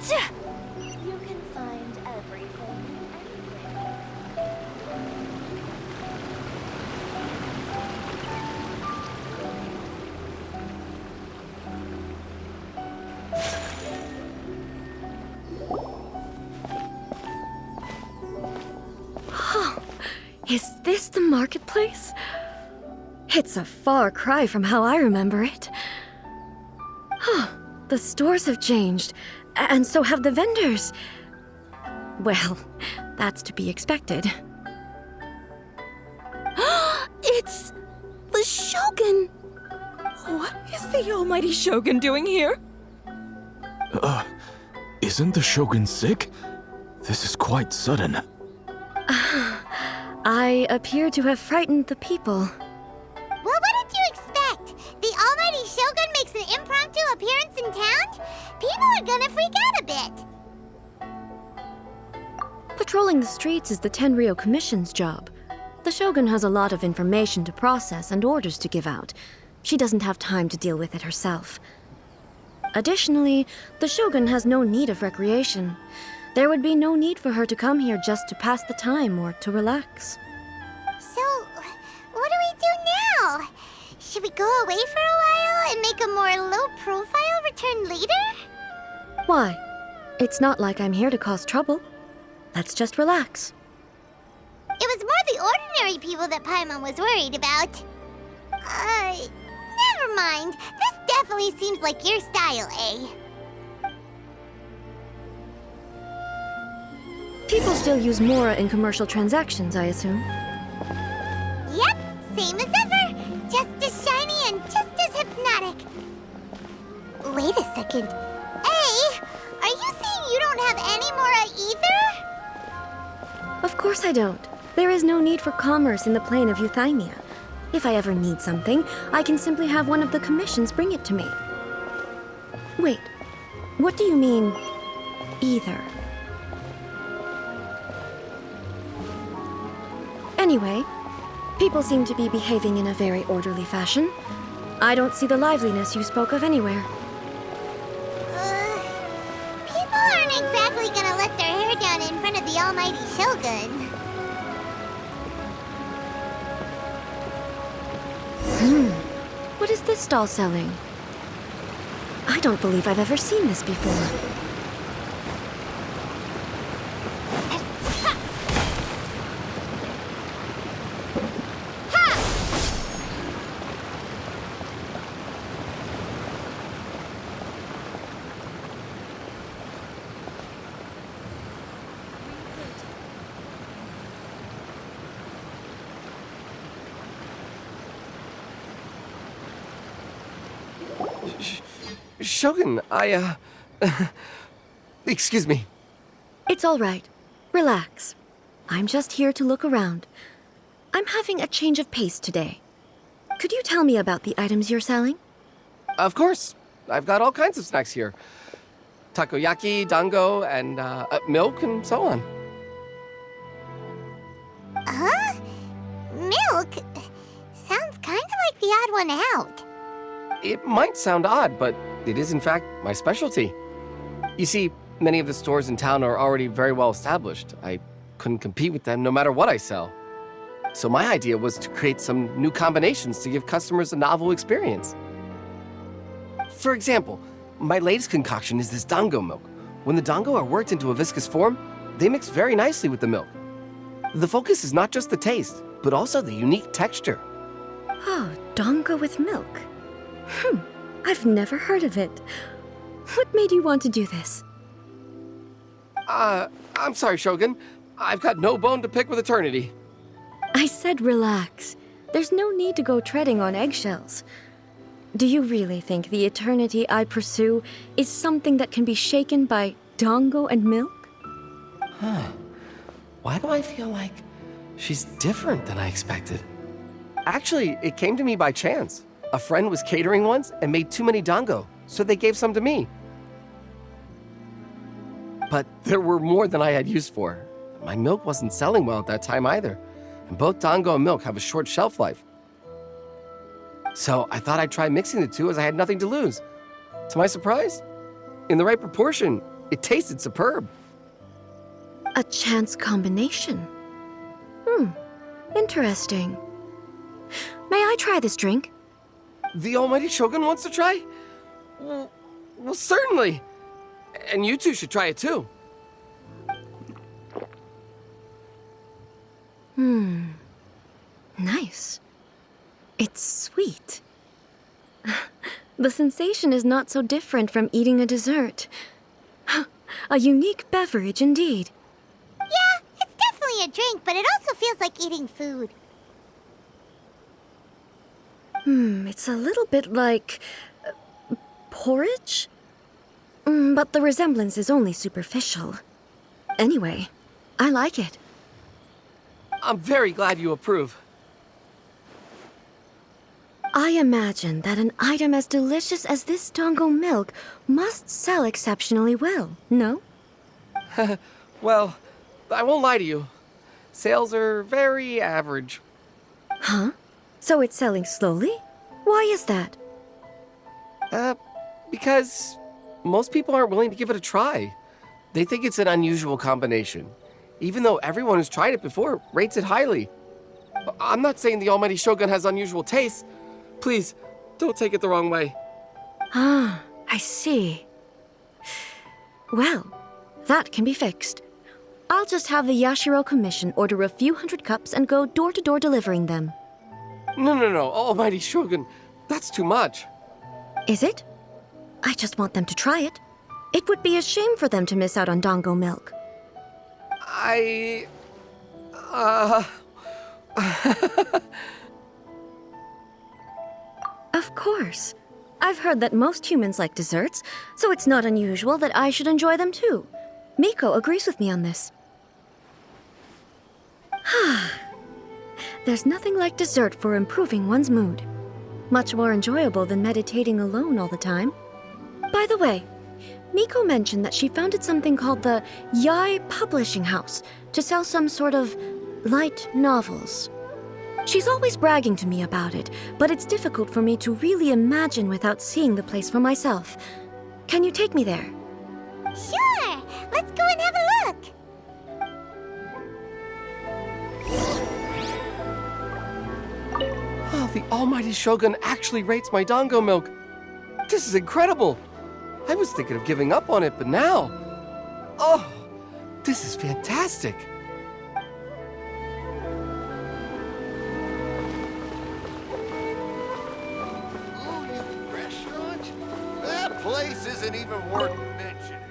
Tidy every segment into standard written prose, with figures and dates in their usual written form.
You can find everything anywhere. Oh, is this the marketplace? It's a far cry from how I remember it. The stores have changed, and so have the vendors. Well, that's to be expected. It's the Shogun! What is the almighty Shogun doing here? Isn't the Shogun sick? This is quite sudden. I appear to have frightened the people. Well, what did you expect? The almighty Shogun makes an impromptu appearance in town? People are gonna freak out a bit. Patrolling the streets is the Tenryou Commission's job. The Shogun has a lot of information to process and orders to give out. She doesn't have time to deal with it herself. Additionally, the Shogun has no need of recreation. There would be no need for her to come here just to pass the time or to relax. So, what do we do now? Should we go away for a while and make a more low-profile return later? Why? It's not like I'm here to cause trouble. Let's just relax. It was more the ordinary people that Paimon was worried about. Never mind. This definitely seems like your style, eh? People still use Mora in commercial transactions, I assume. Yep, same as ever. Just as shiny and just as hypnotic. Wait a second. Hey, are you saying you don't have any Mora either? Of course I don't. There is no need for commerce in the plane of Euthymia. If I ever need something, I can simply have one of the commissions bring it to me. Wait, what do you mean, either? Anyway, people seem to be behaving in a very orderly fashion. I don't see the liveliness you spoke of anywhere. People aren't exactly gonna let their hair down in front of the almighty Shogun. What is this stall selling? I don't believe I've ever seen this before. Shogun, excuse me. It's all right. Relax. I'm just here to look around. I'm having a change of pace today. Could you tell me about the items you're selling? Of course. I've got all kinds of snacks here. Takoyaki, dango, and milk, and so on. Huh? Milk? Sounds kind of like the odd one out. It might sound odd, but it is in fact my specialty. You see, many of the stores in town are already very well established. I couldn't compete with them no matter what I sell. So my idea was to create some new combinations to give customers a novel experience. For example, my latest concoction is this dango milk. When the dango are worked into a viscous form, they mix very nicely with the milk. The focus is not just the taste, but also the unique texture. Oh, dango with milk. I've never heard of it. What made you want to do this? I'm sorry, Shogun. I've got no bone to pick with eternity. I said relax. There's no need to go treading on eggshells. Do you really think the eternity I pursue is something that can be shaken by dango and milk? Why do I feel like she's different than I expected? Actually, it came to me by chance. A friend was catering once and made too many dango, so they gave some to me. But there were more than I had use for. My milk wasn't selling well at that time either, and both dango and milk have a short shelf life. So I thought I'd try mixing the two as I had nothing to lose. To my surprise, in the right proportion, it tasted superb. A chance combination. Interesting. May I try this drink? The Almighty Shogun wants to try? Well, certainly. And you two should try it too. Nice. It's sweet. The sensation is not so different from eating a dessert. A unique beverage indeed. Yeah, it's definitely a drink, but it also feels like eating food. It's a little bit like porridge? But the resemblance is only superficial. Anyway, I like it. I'm very glad you approve. I imagine that an item as delicious as this dango milk must sell exceptionally well, no? Well, I won't lie to you. Sales are very average. Huh? So it's selling slowly? Why is that? Because most people aren't willing to give it a try. They think it's an unusual combination, even though everyone who's tried it before rates it highly. I'm not saying the Almighty Shogun has unusual tastes. Please, don't take it the wrong way. Ah, I see. Well, that can be fixed. I'll just have the Yashiro Commission order a few hundred cups and go door-to-door delivering them. No, Almighty Shogun, that's too much. Is it? I just want them to try it. It would be a shame for them to miss out on dango milk. Of course. I've heard that most humans like desserts, so it's not unusual that I should enjoy them too. Miko agrees with me on this. There's nothing like dessert for improving one's mood. Much more enjoyable than meditating alone all the time. By the way, Miko mentioned that she founded something called the Yai Publishing House to sell some sort of light novels. She's always bragging to me about it, but it's difficult for me to really imagine without seeing the place for myself. Can you take me there? Sure! Let's go and have a look! Oh, the Almighty Shogun actually rates my dango milk. This is incredible. I was thinking of giving up on it, but now... Oh, this is fantastic. Restaurant? That place isn't even worth mentioning.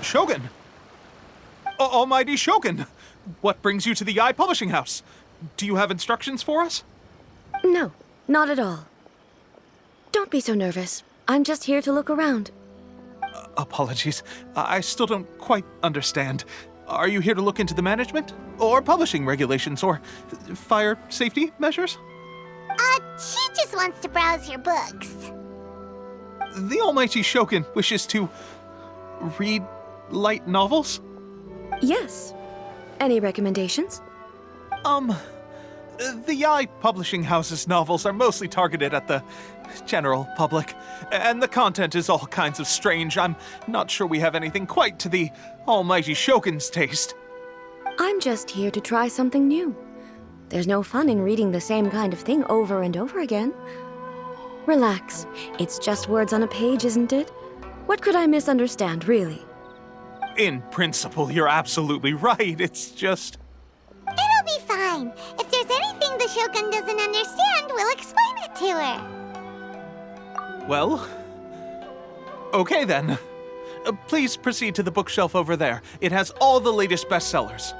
Shogun! Almighty Shogun! What brings you to the Yai Publishing House? Do you have instructions for us? No, not at all. Don't be so nervous. I'm just here to look around. Apologies. I still don't quite understand. Are you here to look into the management? Or publishing regulations? Or fire safety measures? She just wants to browse your books. The Almighty Shogun wishes to read light novels? Yes. Any recommendations? The Yai Publishing House's novels are mostly targeted at the general public, and the content is all kinds of strange. I'm not sure we have anything quite to the Almighty Shogun's taste. I'm just here to try something new. There's no fun in reading the same kind of thing over and over again. Relax. It's just words on a page, isn't it? What could I misunderstand, really? In principle, you're absolutely right. It's just... It'll be fine. If there's anything the Shogun doesn't understand, we'll explain it to her. Well... Okay then. Please proceed to the bookshelf over there. It has all the latest bestsellers.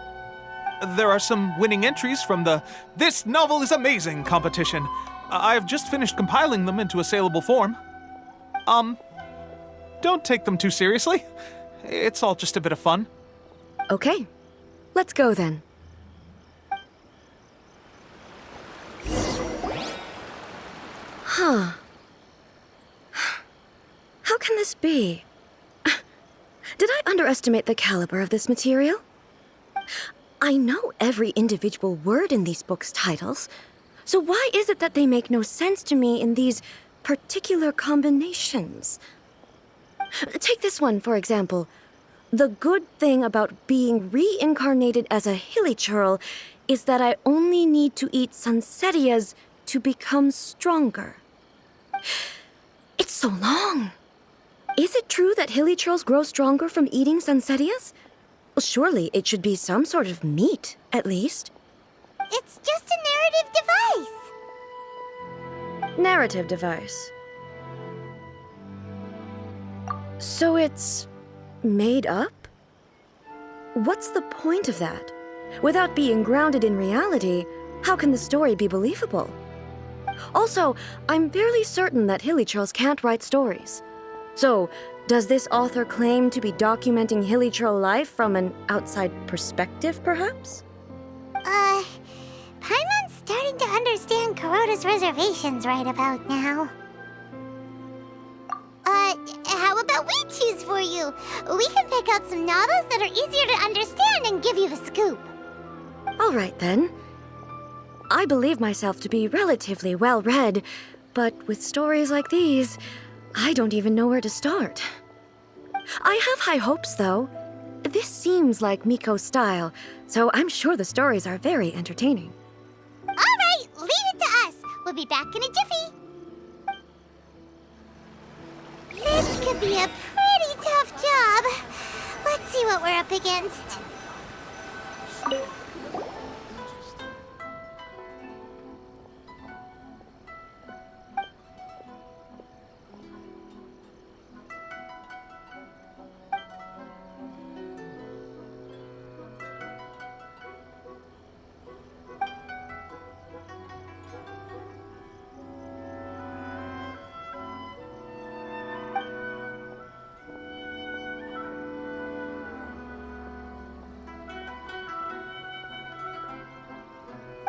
There are some winning entries from the This Novel is Amazing competition. I've just finished compiling them into a saleable form. Don't take them too seriously. It's all just a bit of fun. Okay, let's go then. Huh. How can this be? Did I underestimate the caliber of this material? I know every individual word in these books' titles, so why is it that they make no sense to me in these particular combinations? Take this one, for example. The good thing about being reincarnated as a hilly churl is that I only need to eat sunsettias to become stronger. It's so long. Is it true that hilly churls grow stronger from eating sunsettias? Well, surely it should be some sort of meat, at least. It's just a narrative device. Narrative device. So it's made up? What's the point of that? Without being grounded in reality, how can the story be believable? Also, I'm fairly certain that hilly churls can't write stories. So, does this author claim to be documenting hilly churl life from an outside perspective, perhaps? Paimon's starting to understand Kuroda's reservations right about now. How about we choose for you? We can pick out some novels that are easier to understand and give you the scoop. All right, then. I believe myself to be relatively well-read, but with stories like these, I don't even know where to start. I have high hopes, though. This seems like Miko's style, so I'm sure the stories are very entertaining. All right, leave it to us. We'll be back in a jiffy. This could be a pretty tough job. Let's see what we're up against.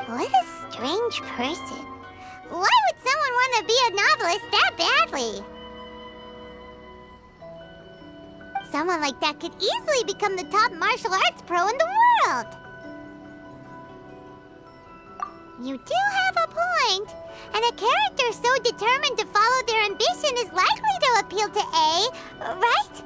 What a strange person. Why would someone want to be a novelist that badly? Someone like that could easily become the top martial arts pro in the world. You do have a point. And a character so determined to follow their ambition is likely to appeal to A, right?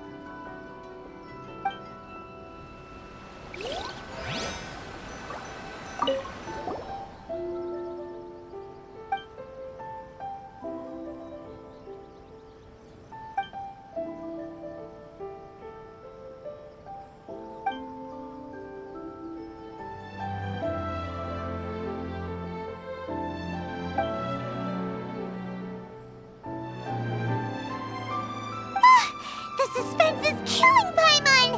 The suspense is killing Paimon!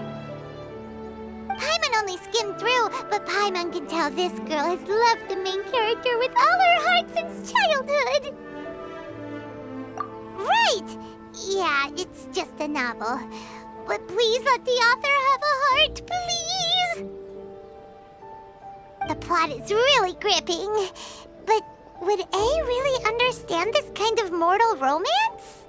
Paimon only skimmed through, but Paimon can tell this girl has loved the main character with all her heart since childhood. Right! Yeah, it's just a novel. But please let the author have a heart, please! The plot is really gripping. But would A really understand this kind of mortal romance?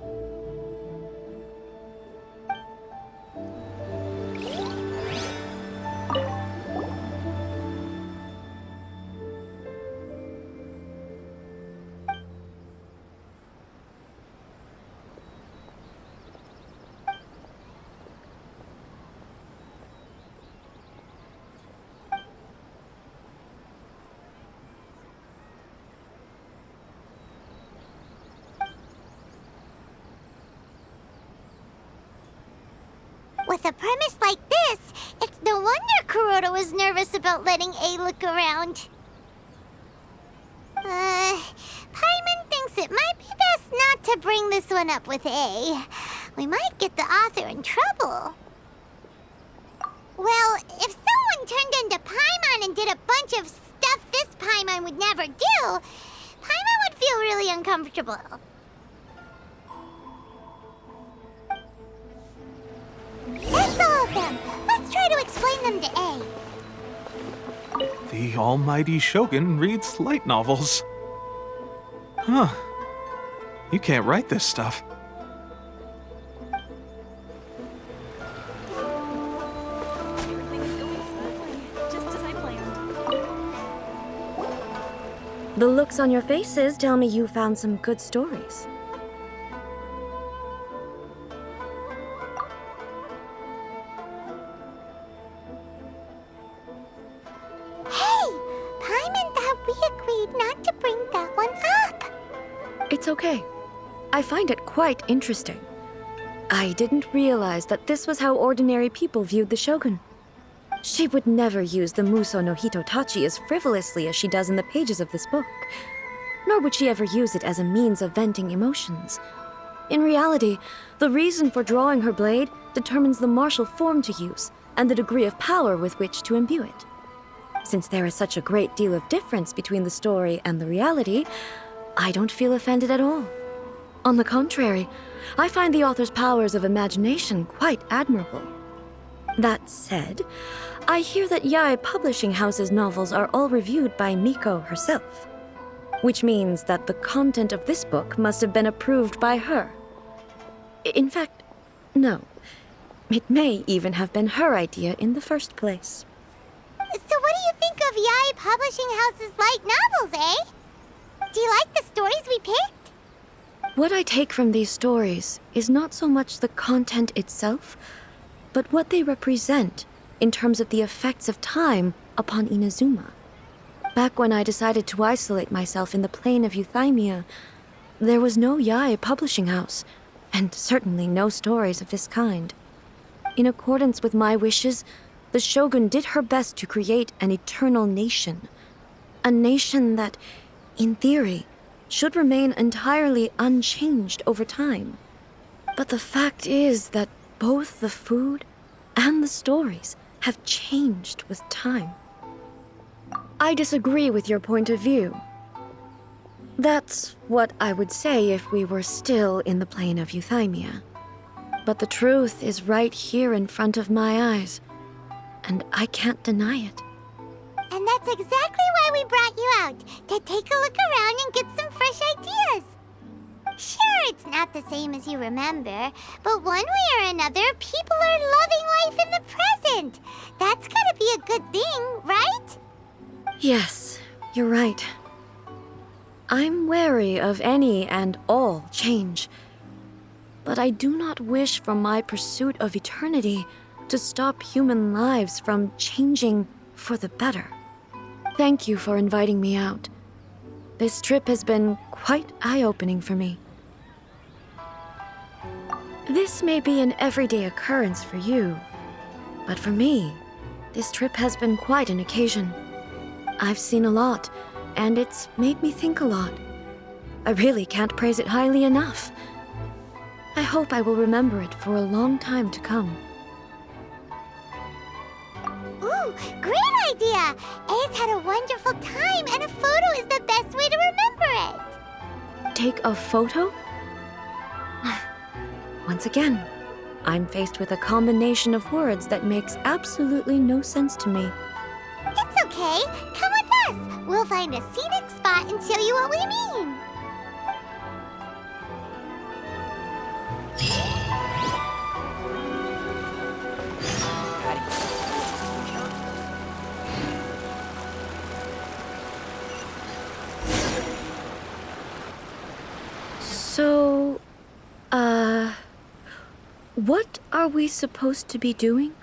With a premise like this, it's no wonder Kuroda was nervous about letting A look around. Paimon thinks it might be best not to bring this one up with A. We might get the author in trouble. Well, if someone turned into Paimon and did a bunch of stuff this Paimon would never do, Paimon would feel really uncomfortable. That's all of them. Let's try to explain them to A. The almighty Shogun reads light novels. Huh. You can't write this stuff. Everything is going smoothly, just as I planned. The looks on your faces tell me you found some good stories. Hey! Paimon thought we agreed not to bring that one up. It's okay. I find it quite interesting. I didn't realize that this was how ordinary people viewed the Shogun. She would never use the Muso no Hitotachi as frivolously as she does in the pages of this book. Nor would she ever use it as a means of venting emotions. In reality, the reason for drawing her blade determines the martial form to use and the degree of power with which to imbue it. Since there is such a great deal of difference between the story and the reality, I don't feel offended at all. On the contrary, I find the author's powers of imagination quite admirable. That said, I hear that Yae Publishing House's novels are all reviewed by Miko herself, which means that the content of this book must have been approved by her. In fact, no. It may even have been her idea in the first place. So what do you think of Yae Publishing House's light novels, eh? Do you like the stories we picked? What I take from these stories is not so much the content itself, but what they represent in terms of the effects of time upon Inazuma. Back when I decided to isolate myself in the plain of Euthymia, there was no Yae Publishing House, and certainly no stories of this kind. In accordance with my wishes, the Shogun did her best to create an eternal nation. A nation that, in theory, should remain entirely unchanged over time. But the fact is that both the food and the stories have changed with time. I disagree with your point of view. That's what I would say if we were still in the plain of Euthymia. But the truth is right here in front of my eyes, and I can't deny it. And that's exactly why we brought you out, to take a look around and get some fresh ideas. Sure, it's not the same as you remember, but one way or another, people are loving life in the present. That's gotta be a good thing, right? Yes, you're right. I'm wary of any and all change, but I do not wish for my pursuit of eternity to stop human lives from changing for the better. Thank you for inviting me out. This trip has been quite eye-opening for me. This may be an everyday occurrence for you, but for me, this trip has been quite an occasion. I've seen a lot, and it's made me think a lot. I really can't praise it highly enough. I hope I will remember it for a long time to come. Ooh, great idea! A's had a wonderful time, and a photo is the best way to remember it. Take a photo? Once again, I'm faced with a combination of words that makes absolutely no sense to me. It's okay. Come with us. We'll find a scenic spot and show you what we mean. So, what are we supposed to be doing?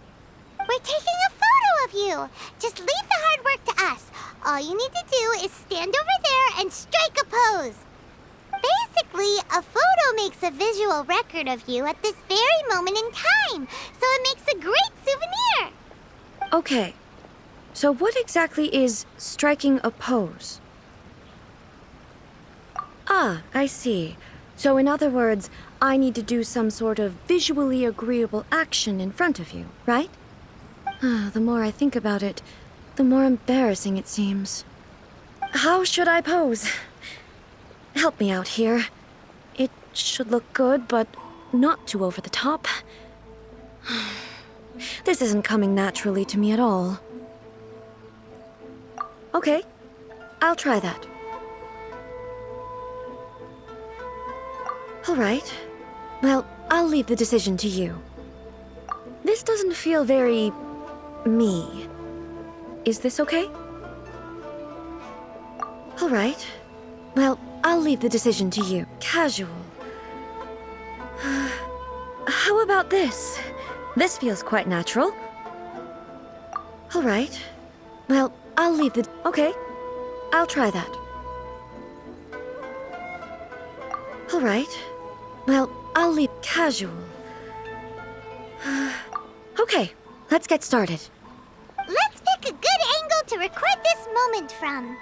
We're taking a photo of you. Just leave the hard work to us. All you need to do is stand over there and strike a pose. Basically, a photo makes a visual record of you at this very moment in time, so it makes a great souvenir. Okay, so what exactly is striking a pose? Ah, I see. So in other words, I need to do some sort of visually agreeable action in front of you, right? The more I think about it, the more embarrassing it seems. How should I pose? Help me out here. It should look good, but not too over the top. This isn't coming naturally to me at all. Okay, I'll try that. All right. Well, I'll leave the decision to you. This doesn't feel very... me. Is this okay? All right. Well, I'll leave the decision to you. Casual. How about this? This feels quite natural. All right. Well, I'll leave the... Okay. I'll try that. All right. Well, I'll leave casual. Okay, let's get started. Let's pick a good angle to record this moment from.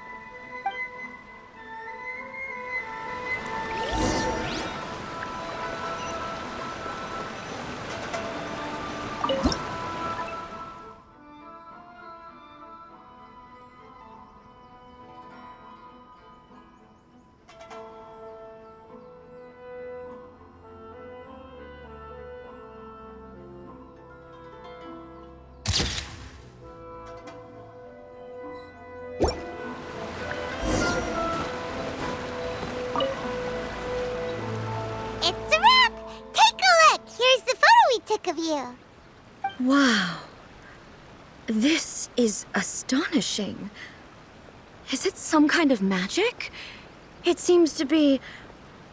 It's a wrap! Take a look! Here's the photo we took of you. Wow. This is astonishing. Is it some kind of magic? It seems to be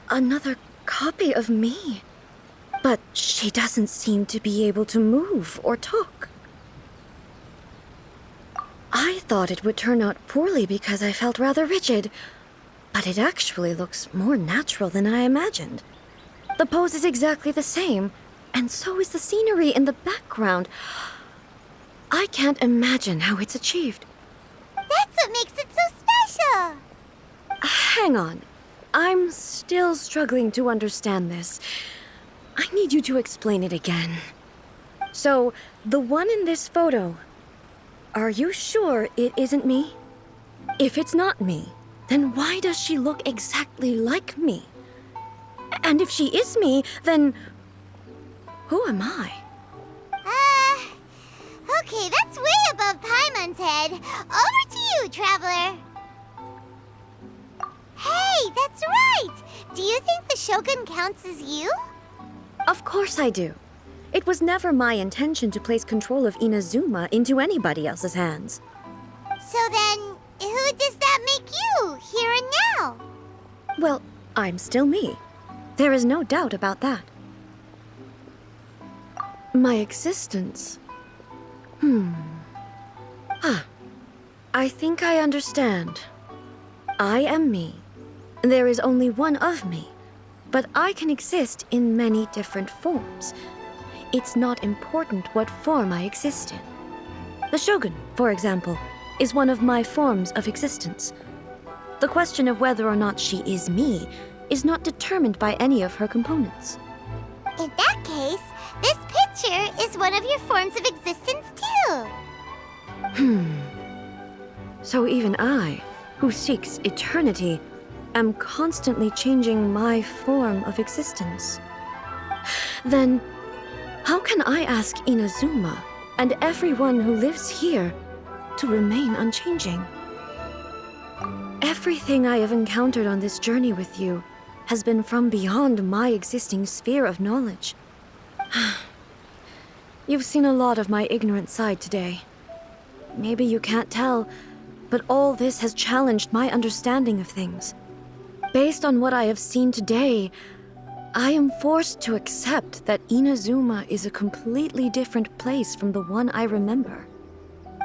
another copy of me. But she doesn't seem to be able to move or talk. I thought it would turn out poorly because I felt rather rigid, but it actually looks more natural than I imagined. The pose is exactly the same, and so is the scenery in the background. I can't imagine how it's achieved. That's what makes it so special. Hang on. I'm still struggling to understand this. I need you to explain it again. So, the one in this photo, are you sure it isn't me? If it's not me, then why does she look exactly like me? And if she is me, then who am I? Okay, that's way above Paimon's head. Over to you, Traveler. Hey, that's right! Do you think the Shogun counts as you? Of course I do. It was never my intention to place control of Inazuma into anybody else's hands. So then, who does that make you, here and now? Well, I'm still me. There is no doubt about that. My existence... I think I understand. I am me. There is only one of me, but I can exist in many different forms. It's not important what form I exist in. The Shogun, for example, is one of my forms of existence. The question of whether or not she is me is not determined by any of her components. In that case, this picture is one of your forms of existence too. So even I, who seeks eternity, am constantly changing my form of existence. Then, how can I ask Inazuma and everyone who lives here to remain unchanging? Everything I have encountered on this journey with you has been from beyond my existing sphere of knowledge. You've seen a lot of my ignorant side today. Maybe you can't tell, but all this has challenged my understanding of things. Based on what I have seen today, I am forced to accept that Inazuma is a completely different place from the one I remember.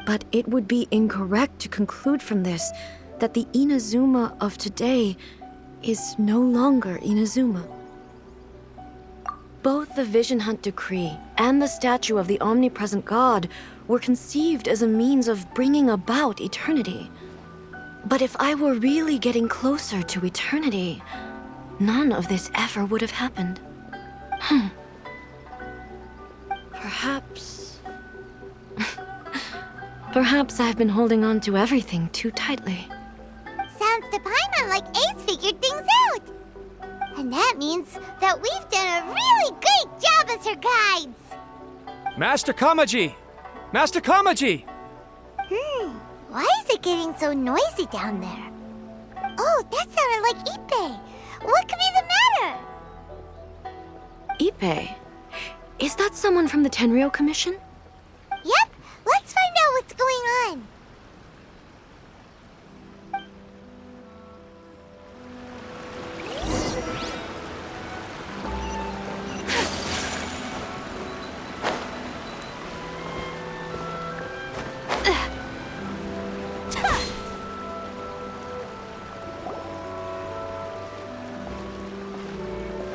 But it would be incorrect to conclude from this that the Inazuma of today is no longer Inazuma. Both the Vision Hunt Decree and the statue of the omnipresent God were conceived as a means of bringing about eternity. But if I were really getting closer to eternity, none of this ever would have happened. Perhaps... Perhaps I've been holding on to everything too tightly. Sounds to Paimon like Ace figured things out. And that means that we've done a really great job as her guides. Master Kamaji! Master Kamaji! Why is it getting so noisy down there? Oh, that sounded like Ippei. What could be the matter? Ippei? Is that someone from the Tenryou Commission? Yep, let's find out what's going on.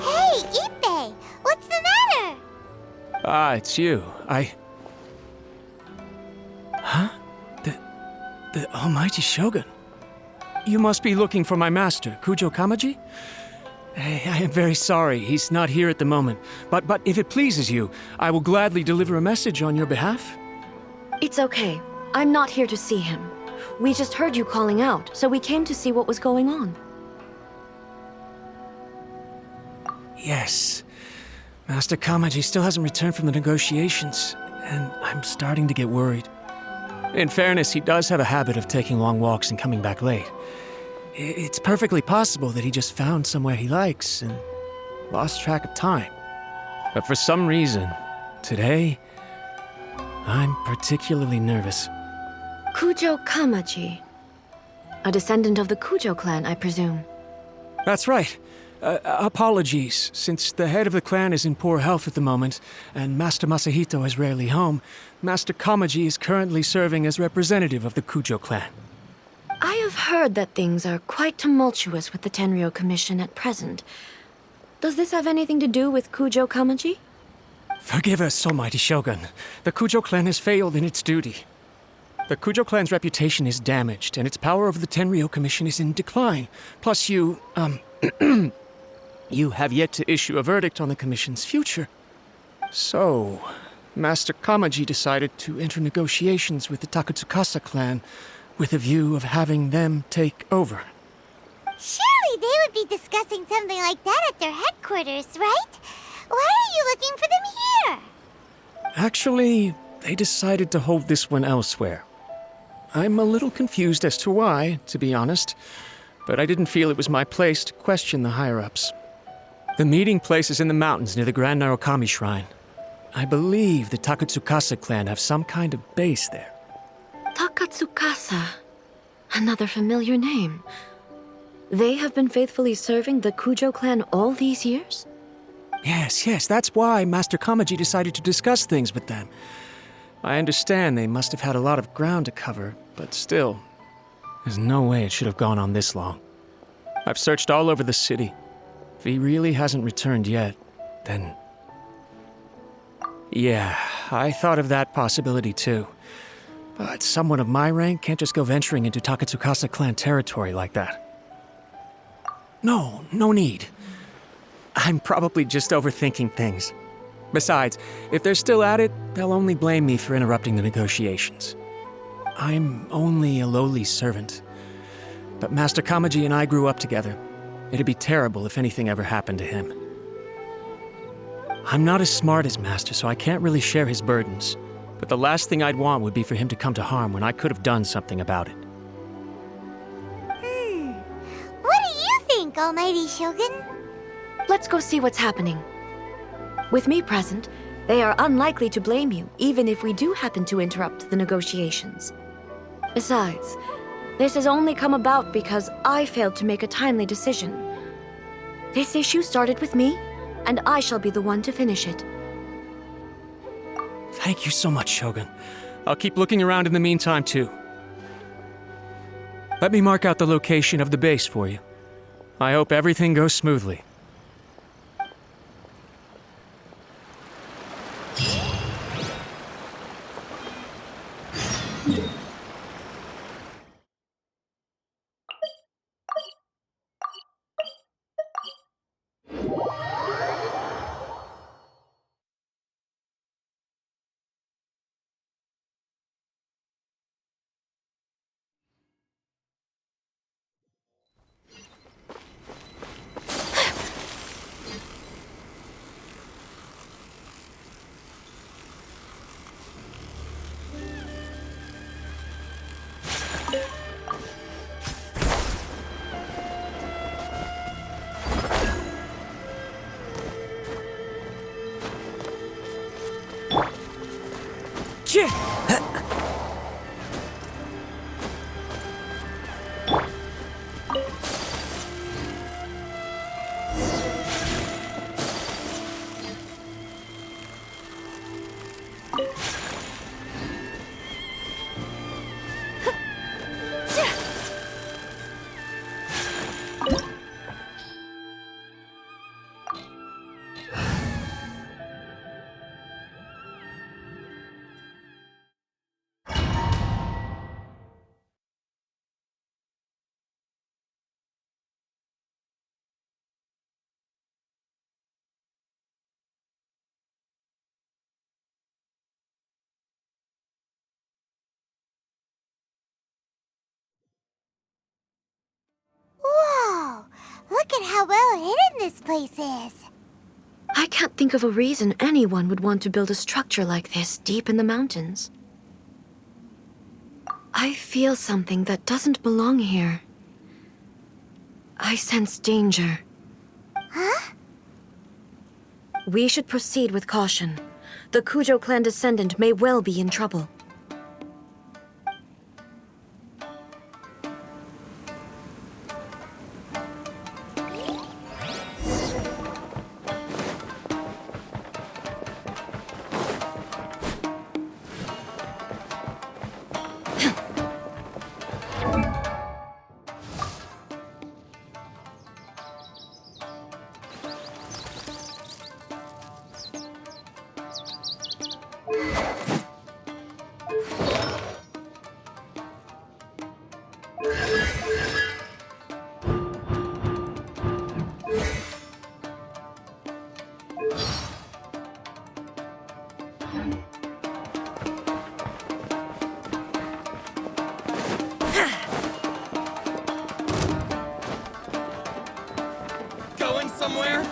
Hey, Ippei, what's the matter? Ah, it's you. Huh? The almighty Shogun? You must be looking for my master, Kujo Kamaji? I am very sorry, he's not here at the moment. But if it pleases you, I will gladly deliver a message on your behalf. It's okay. I'm not here to see him. We just heard you calling out, so we came to see what was going on. Yes. Master Kamaji still hasn't returned from the negotiations, and I'm starting to get worried. In fairness, he does have a habit of taking long walks and coming back late. It's perfectly possible that he just found somewhere he likes and lost track of time. But for some reason, today, I'm particularly nervous. Kujo Kamaji. A descendant of the Kujo clan, I presume. That's right. Apologies, since the head of the clan is in poor health at the moment, and Master Masahito is rarely home, Master Kamaji is currently serving as representative of the Kujo clan. I have heard that things are quite tumultuous with the Tenryou Commission at present. Does this have anything to do with Kujo Kamaji? Forgive us, almighty Shogun. The Kujo clan has failed in its duty. The Kujo clan's reputation is damaged, and its power over the Tenryou Commission is in decline. Plus you have yet to issue a verdict on the Commission's future. So, Master Kamaji decided to enter negotiations with the Takatsukasa clan with a view of having them take over. Surely they would be discussing something like that at their headquarters, right? Why are you looking for them here? Actually, they decided to hold this one elsewhere. I'm a little confused as to why, to be honest, but I didn't feel it was my place to question the higher-ups. The meeting place is in the mountains near the Grand Narukami Shrine. I believe the Takatsukasa clan have some kind of base there. Takatsukasa. Another familiar name. They have been faithfully serving the Kujo clan all these years? Yes, that's why Master Kamaji decided to discuss things with them. I understand they must have had a lot of ground to cover, but still, there's no way it should have gone on this long. I've searched all over the city. If he really hasn't returned yet, then... Yeah, I thought of that possibility too. But someone of my rank can't just go venturing into Takatsukasa clan territory like that. No need. I'm probably just overthinking things. Besides, if they're still at it, they'll only blame me for interrupting the negotiations. I'm only a lowly servant. But Master Kamaji and I grew up together. It'd be terrible if anything ever happened to him. I'm not as smart as Master, so I can't really share his burdens. But the last thing I'd want would be for him to come to harm when I could have done something about it. What do you think, almighty Shogun? Let's go see what's happening. With me present, they are unlikely to blame you, even if we do happen to interrupt the negotiations. Besides, this has only come about because I failed to make a timely decision. This issue started with me, and I shall be the one to finish it. Thank you so much, Shogun. I'll keep looking around in the meantime, too. Let me mark out the location of the base for you. I hope everything goes smoothly. Whoa! Look at how well hidden this place is. I can't think of a reason anyone would want to build a structure like this deep in the mountains. I feel something that doesn't belong here. I sense danger. Huh? We should proceed with caution. The Kujo clan descendant may well be in trouble. Going somewhere?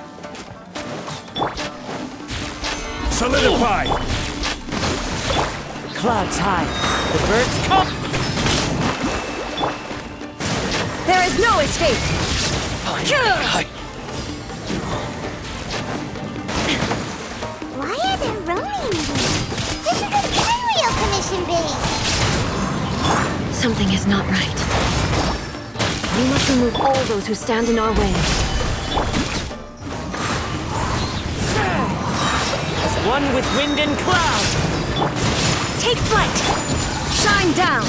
Solidify! Clouds high. The birds come. There is no escape! Why are there Ronin here? This is a Tenryo Commission base! Something is not right. We must remove all those who stand in our way. As one with wind and cloud. Take flight! Shine down!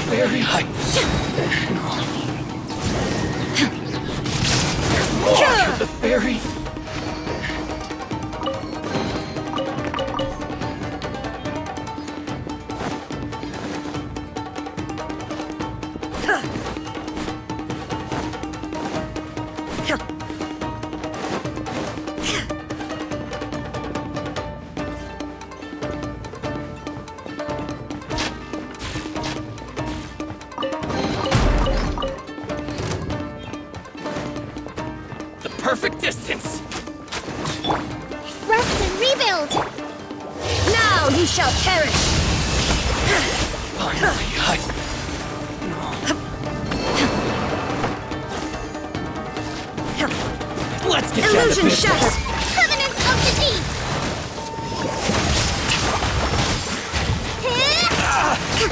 Very high. The fairy. Perfect distance. Rest and rebuild! Now you shall perish! Finally, let's get down to Illusion business. shattered! Covenant of the Deep!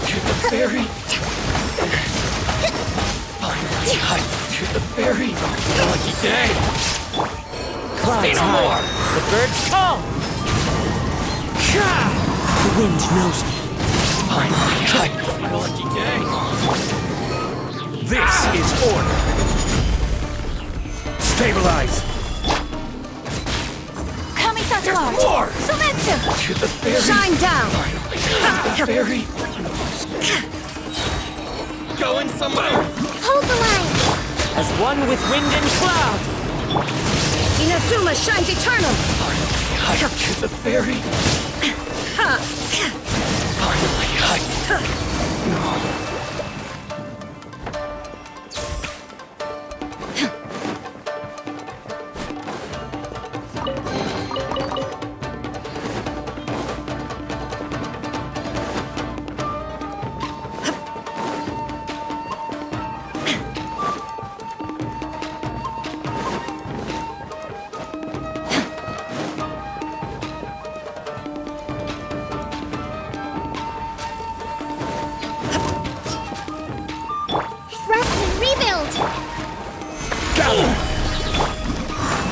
To the fairy. Finally, to the fairy. Lucky day. Clouds Say no high. more. The birds come. The wind knows me. Finally, my lucky day. This is order. Stabilize. Kamisato art! More. Sometsu! To the fairy. Shine down! Finally, the fairy. Going somewhere. Hold the line! As one with wind and cloud. Inazuma shines eternal! To the fairy. Finally,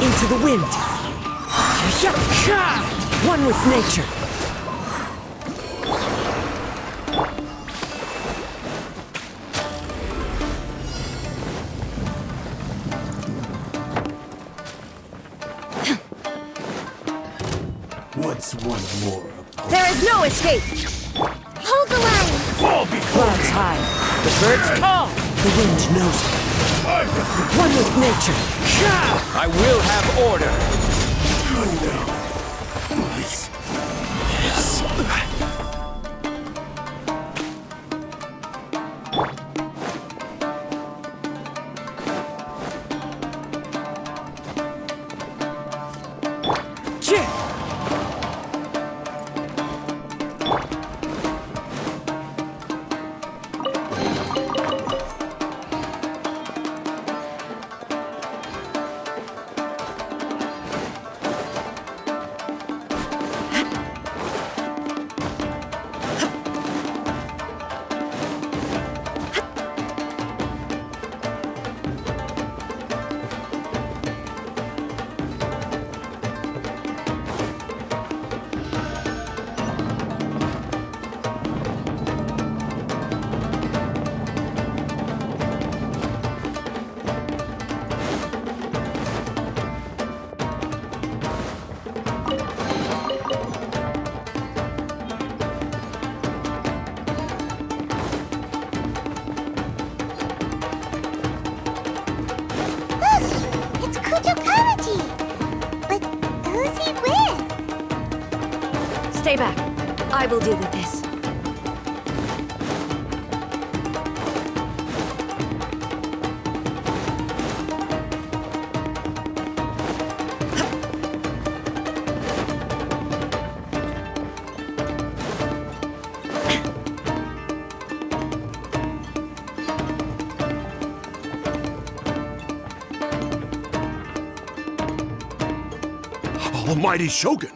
Into the wind. One with nature. What's one more? There is no escape! Hold the line! Clouds high. The birds call. The wind knows me. One with nature. I will have order. It's Kujokawaji! But who's he with? Stay back. I will deal with this. Almighty Shogun!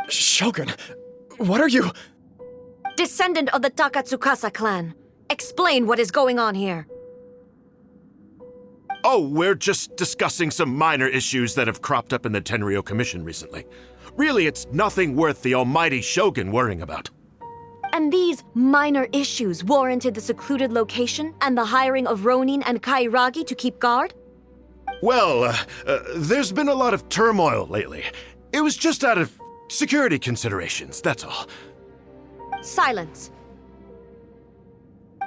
Shogun, what are you? Descendant of the Takatsukasa clan. Explain what is going on here. Oh, we're just discussing some minor issues that have cropped up in the Tenryou Commission recently. Really, it's nothing worth the Almighty Shogun worrying about. And these minor issues warranted the secluded location and the hiring of Ronin and Kairagi to keep guard? Well, there's been a lot of turmoil lately. It was just out of security considerations, that's all. Silence.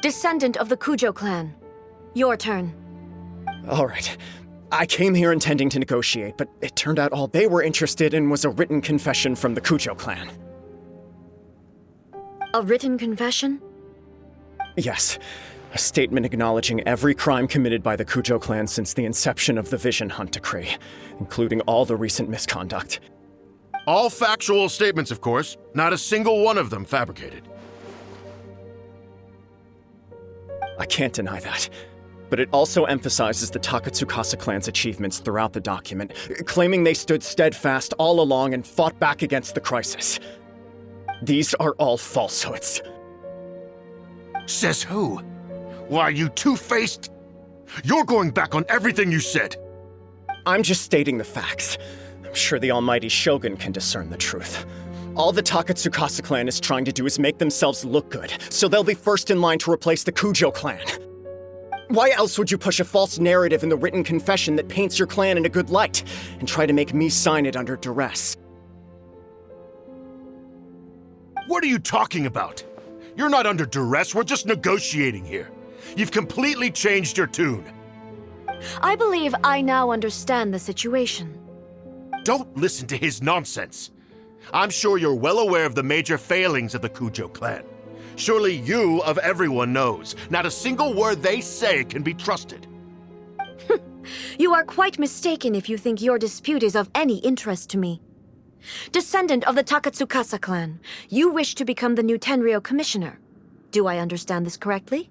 Descendant of the Kujo clan. Your turn. All right. I came here intending to negotiate, but it turned out all they were interested in was a written confession from the Kujo clan. A written confession? Yes. A statement acknowledging every crime committed by the Kujo clan since the inception of the Vision Hunt Decree, including all the recent misconduct. All factual statements, of course. Not a single one of them fabricated. I can't deny that. But it also emphasizes the Takatsukasa clan's achievements throughout the document, claiming they stood steadfast all along and fought back against the crisis. These are all falsehoods. Says who? Why, you two-faced? You're going back on everything you said. I'm just stating the facts. I'm sure the Almighty Shogun can discern the truth. All the Takatsukasa clan is trying to do is make themselves look good, so they'll be first in line to replace the Kujo clan. Why else would you push a false narrative in the written confession that paints your clan in a good light, and try to make me sign it under duress? What are you talking about? You're not under duress, we're just negotiating here. You've completely changed your tune. I believe I now understand the situation. Don't listen to his nonsense. I'm sure you're well aware of the major failings of the Kujo clan. Surely you, of everyone, knows. Not a single word they say can be trusted. You are quite mistaken if you think your dispute is of any interest to me. Descendant of the Takatsukasa clan, you wish to become the new Tenryou commissioner. Do I understand this correctly?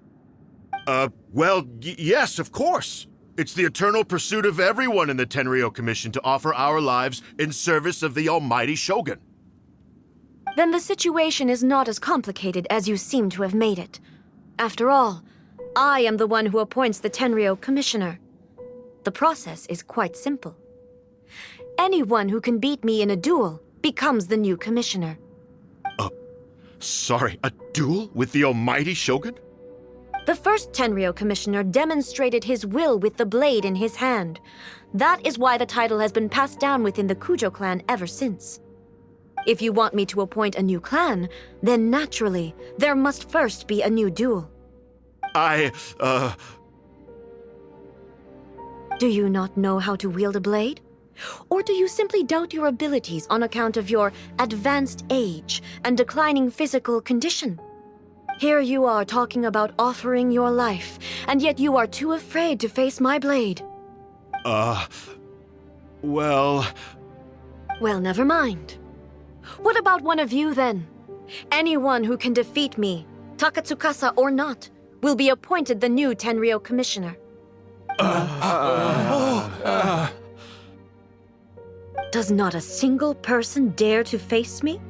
Well, yes, of course. It's the eternal pursuit of everyone in the Tenryou Commission to offer our lives in service of the Almighty Shogun. Then the situation is not as complicated as you seem to have made it. After all, I am the one who appoints the Tenryou commissioner. The process is quite simple. Anyone who can beat me in a duel becomes the new commissioner. Sorry, a duel with the almighty Shogun? The first Tenryou commissioner demonstrated his will with the blade in his hand. That is why the title has been passed down within the Kujo clan ever since. If you want me to appoint a new clan, then naturally, there must first be a new duel. Do you not know how to wield a blade? Or do you simply doubt your abilities on account of your advanced age and declining physical condition? Here you are talking about offering your life, and yet you are too afraid to face my blade. Well, never mind. What about one of you, then? Anyone who can defeat me, Takatsukasa or not, will be appointed the new Tenryou commissioner. Does not a single person dare to face me?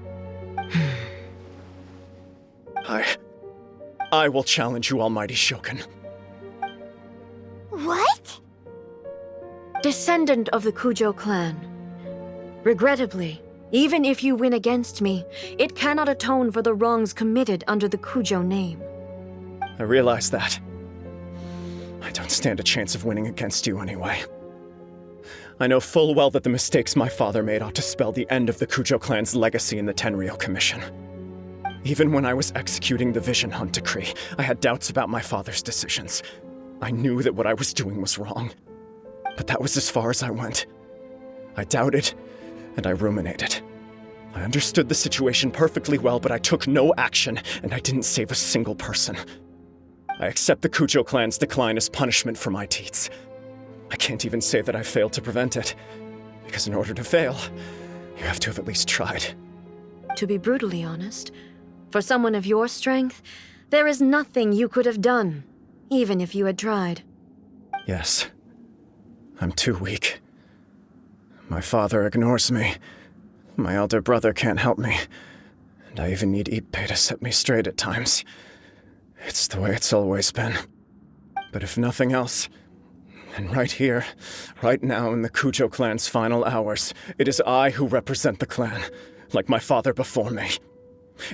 I will challenge you, almighty Shogun. What? Descendant of the Kujo clan. Regrettably, even if you win against me, it cannot atone for the wrongs committed under the Kujo name. I realize that. I don't stand a chance of winning against you anyway. I know full well that the mistakes my father made ought to spell the end of the Kujo clan's legacy in the Tenryou Commission. Even when I was executing the Vision Hunt decree, I had doubts about my father's decisions. I knew that what I was doing was wrong. But that was as far as I went. I doubted, and I ruminated. I understood the situation perfectly well, but I took no action, and I didn't save a single person. I accept the Kujo clan's decline as punishment for my deeds. I can't even say that I failed to prevent it, because in order to fail, you have to have at least tried. To be brutally honest, for someone of your strength, there is nothing you could have done, even if you had tried. Yes. I'm too weak. My father ignores me. My elder brother can't help me. And I even need Ippei to set me straight at times. It's the way it's always been. But if nothing else, then right here, right now in the Kujo clan's final hours, it is I who represent the clan, like my father before me.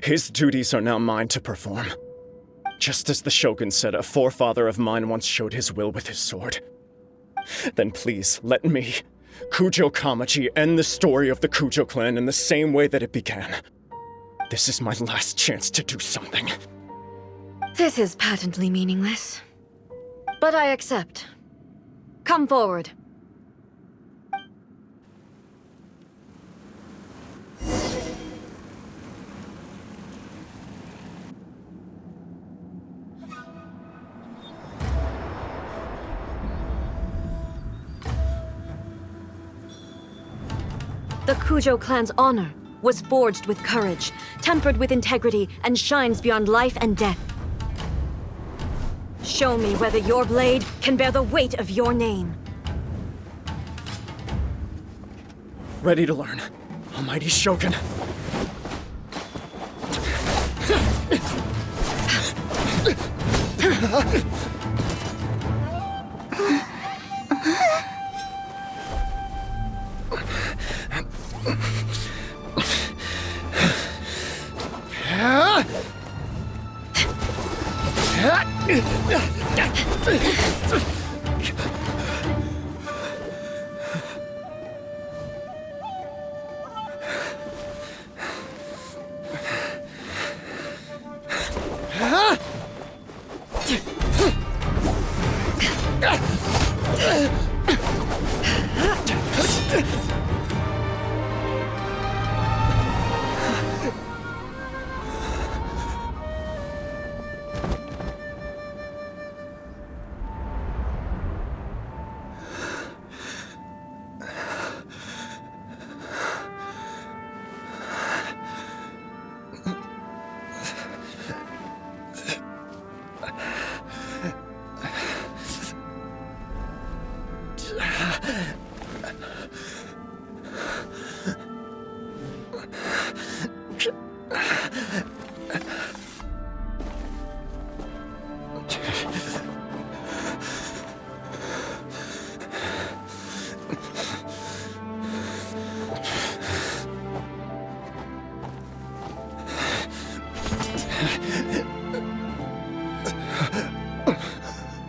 His duties are now mine to perform. Just as the Shogun said a forefather of mine once showed his will with his sword. Then please, let me, Kujo Kamaji, end the story of the Kujo clan in the same way that it began. This is my last chance to do something. This is patently meaningless. But I accept. Come forward. The Kujo clan's honor was forged with courage, tempered with integrity, and shines beyond life and death. Show me whether your blade can bear the weight of your name. Ready to learn, almighty Shogun.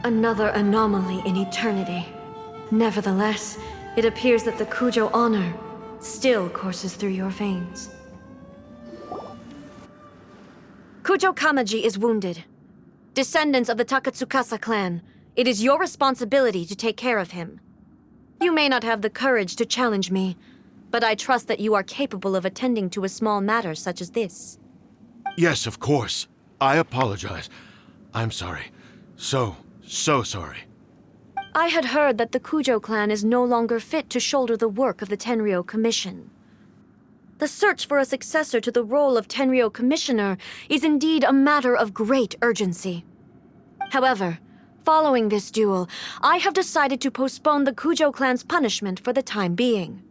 Another anomaly in eternity. Nevertheless, it appears that the Kujo honor still courses through your veins. Kujo Kamaji is wounded. Descendants of the Takatsukasa clan, it is your responsibility to take care of him. You may not have the courage to challenge me, but I trust that you are capable of attending to a small matter such as this. Yes, of course. I apologize. I'm sorry. So sorry. I had heard that the Kujo clan is no longer fit to shoulder the work of the Tenryou Commission. The search for a successor to the role of Tenryou Commissioner is indeed a matter of great urgency. However, following this duel, I have decided to postpone the Kujo clan's punishment for the time being.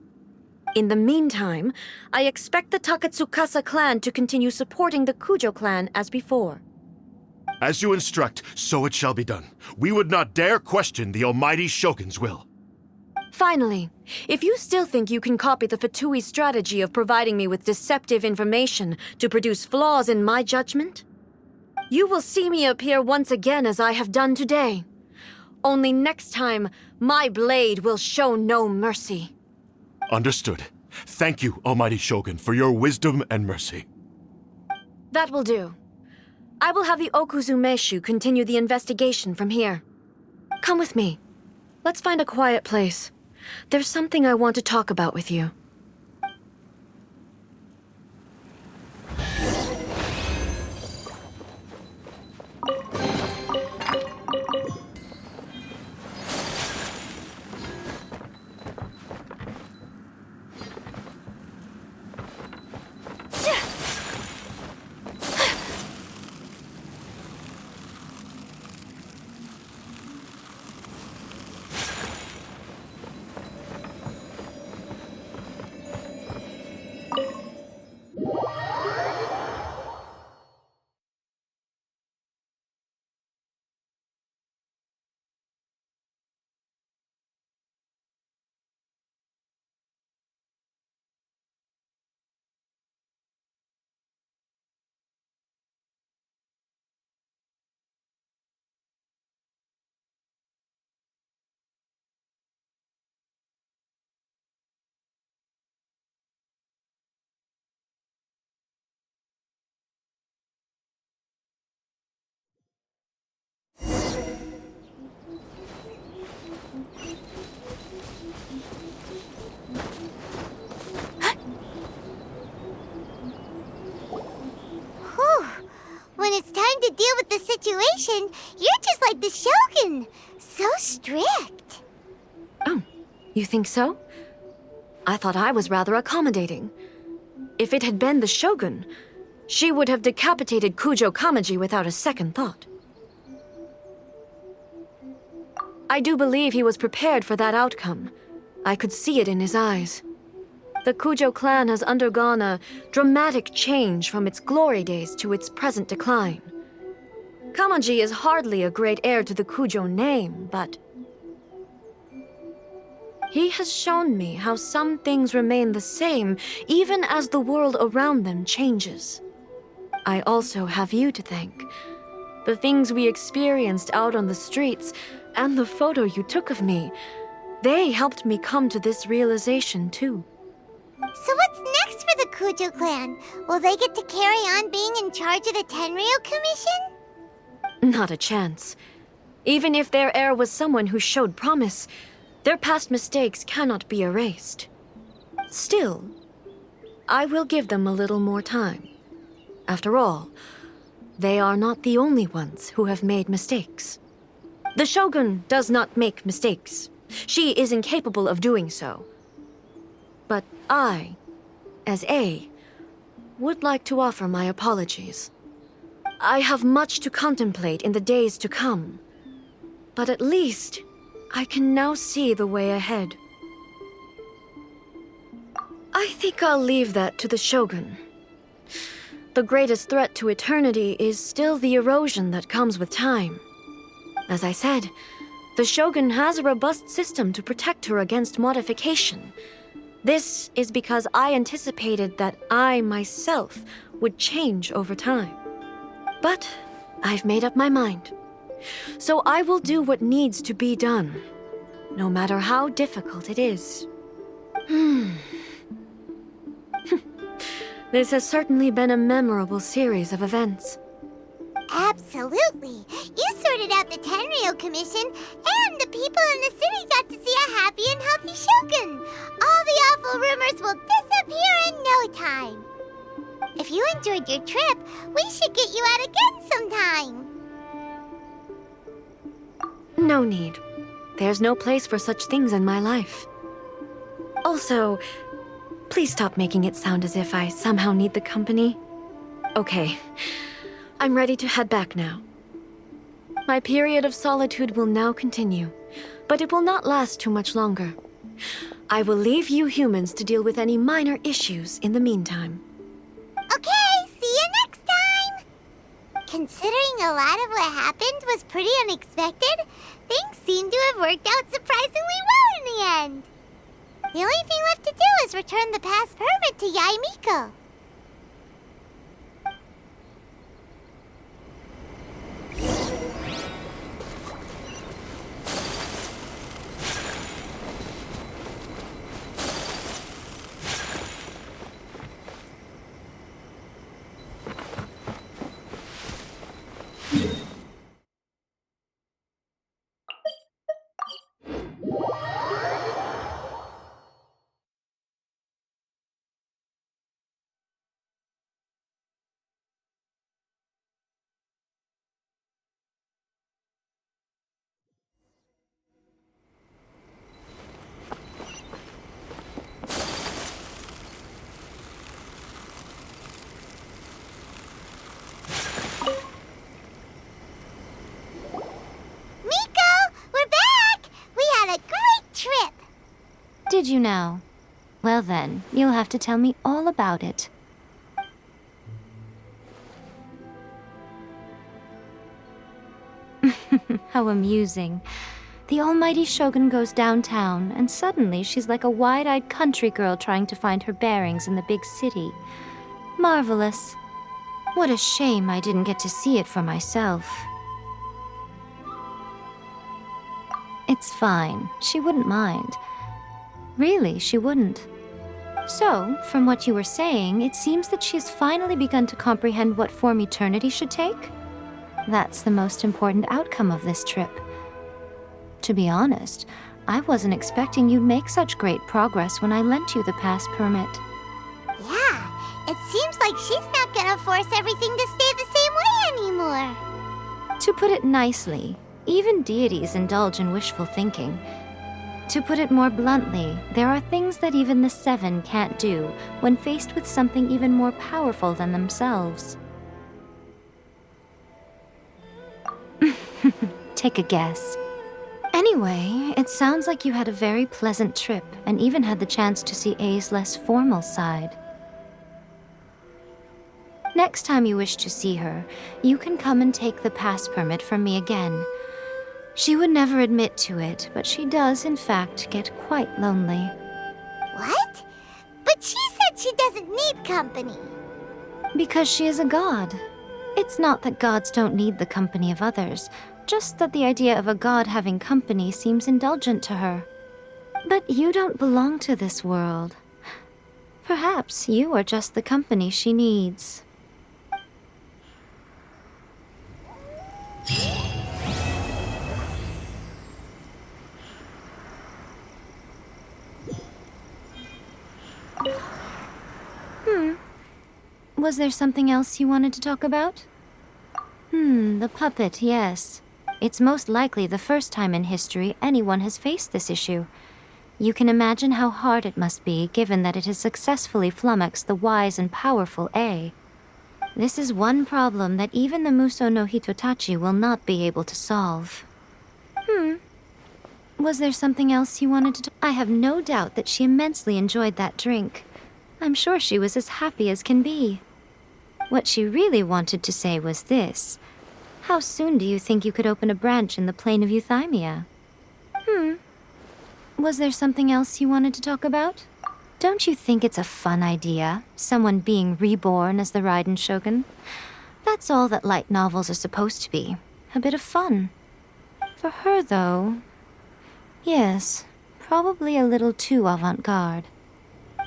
In the meantime, I expect the Takatsukasa clan to continue supporting the Kujo clan as before. As you instruct, so it shall be done. We would not dare question the Almighty Shogun's will. Finally, if you still think you can copy the Fatui strategy of providing me with deceptive information to produce flaws in my judgment, you will see me appear once again as I have done today. Only next time, my blade will show no mercy. Understood. Thank you, Almighty Shogun, for your wisdom and mercy. That will do. I will have the Okuzumeshu continue the investigation from here. Come with me. Let's find a quiet place. There's something I want to talk about with you. When it's time to deal with the situation, you're just like the Shogun. So strict. Oh, you think so? I thought I was rather accommodating. If it had been the Shogun, she would have decapitated Kujo Kamaji without a second thought. I do believe he was prepared for that outcome. I could see it in his eyes. The Kujo clan has undergone a dramatic change from its glory days to its present decline. Kamaji is hardly a great heir to the Kujo name, but he has shown me how some things remain the same even as the world around them changes. I also have you to thank. The things we experienced out on the streets and the photo you took of me, they helped me come to this realization too. So what's next for the Kujo clan? Will they get to carry on being in charge of the Tenryou Commission? Not a chance. Even if their heir was someone who showed promise, their past mistakes cannot be erased. Still, I will give them a little more time. After all, they are not the only ones who have made mistakes. The Shogun does not make mistakes. She is incapable of doing so. But I, as A, would like to offer my apologies. I have much to contemplate in the days to come, but at least I can now see the way ahead. I think I'll leave that to the Shogun. The greatest threat to eternity is still the erosion that comes with time. As I said, the Shogun has a robust system to protect her against modification. This is because I anticipated that I myself would change over time. But I've made up my mind. So I will do what needs to be done, no matter how difficult it is. This has certainly been a memorable series of events. Absolutely. You sorted out the Tenryo Commission, and the people in the city got to see a happy and healthy Shogun. All the awful rumors will disappear in no time. If you enjoyed your trip, we should get you out again sometime. No need. There's no place for such things in my life. Also, please stop making it sound as if I somehow need the company. Okay, I'm ready to head back now. My period of solitude will now continue, but it will not last too much longer. I will leave you humans to deal with any minor issues in the meantime. Okay, see you next time! Considering a lot of what happened was pretty unexpected, things seem to have worked out surprisingly well in the end. The only thing left to do is return the pass permit to Yaimiko. Did you now? Well then, you'll have to tell me all about it. How amusing. The almighty Shogun goes downtown, and suddenly she's like a wide-eyed country girl trying to find her bearings in the big city. Marvelous. What a shame I didn't get to see it for myself. It's fine. She wouldn't mind. Really, she wouldn't. So, from what you were saying, it seems that she has finally begun to comprehend what form eternity should take? That's the most important outcome of this trip. To be honest, I wasn't expecting you'd make such great progress when I lent you the pass permit. Yeah, it seems like she's not gonna force everything to stay the same way anymore. To put it nicely, even deities indulge in wishful thinking. To put it more bluntly, there are things that even the Seven can't do when faced with something even more powerful than themselves. Take a guess. Anyway, it sounds like you had a very pleasant trip and even had the chance to see A's less formal side. Next time you wish to see her, you can come and take the pass permit from me again. She would never admit to it, but she does, in fact, get quite lonely. What? But she said she doesn't need company. Because she is a god. It's not that gods don't need the company of others, just that the idea of a god having company seems indulgent to her. But you don't belong to this world. Perhaps you are just the company she needs. Was there something else you wanted to talk about? The puppet, yes. It's most likely the first time in history anyone has faced this issue. You can imagine how hard it must be, given that it has successfully flummoxed the wise and powerful A. This is one problem that even the Muso no Hitotachi will not be able to solve. Was there something else you wanted to I have no doubt that she immensely enjoyed that drink. I'm sure she was as happy as can be. What she really wanted to say was this. How soon do you think you could open a branch in the plain of Euthymia? Was there something else you wanted to talk about? Don't you think it's a fun idea, someone being reborn as the Raiden Shogun? That's all that light novels are supposed to be. A bit of fun. For her, though, yes, probably a little too avant-garde.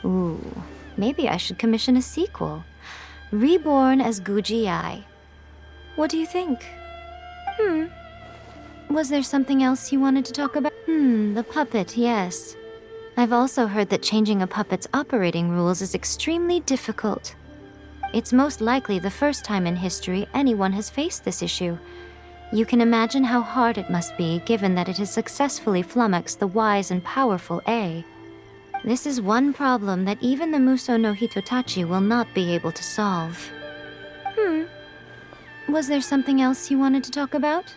Ooh, maybe I should commission a sequel. Reborn as Guji Ai. What do you think? Was there something else you wanted to talk about? The puppet, yes. I've also heard that changing a puppet's operating rules is extremely difficult. It's most likely the first time in history anyone has faced this issue. You can imagine how hard it must be, given that it has successfully flummoxed the wise and powerful A. This is one problem that even the Muso no Hitotachi will not be able to solve. Was there something else you wanted to talk about?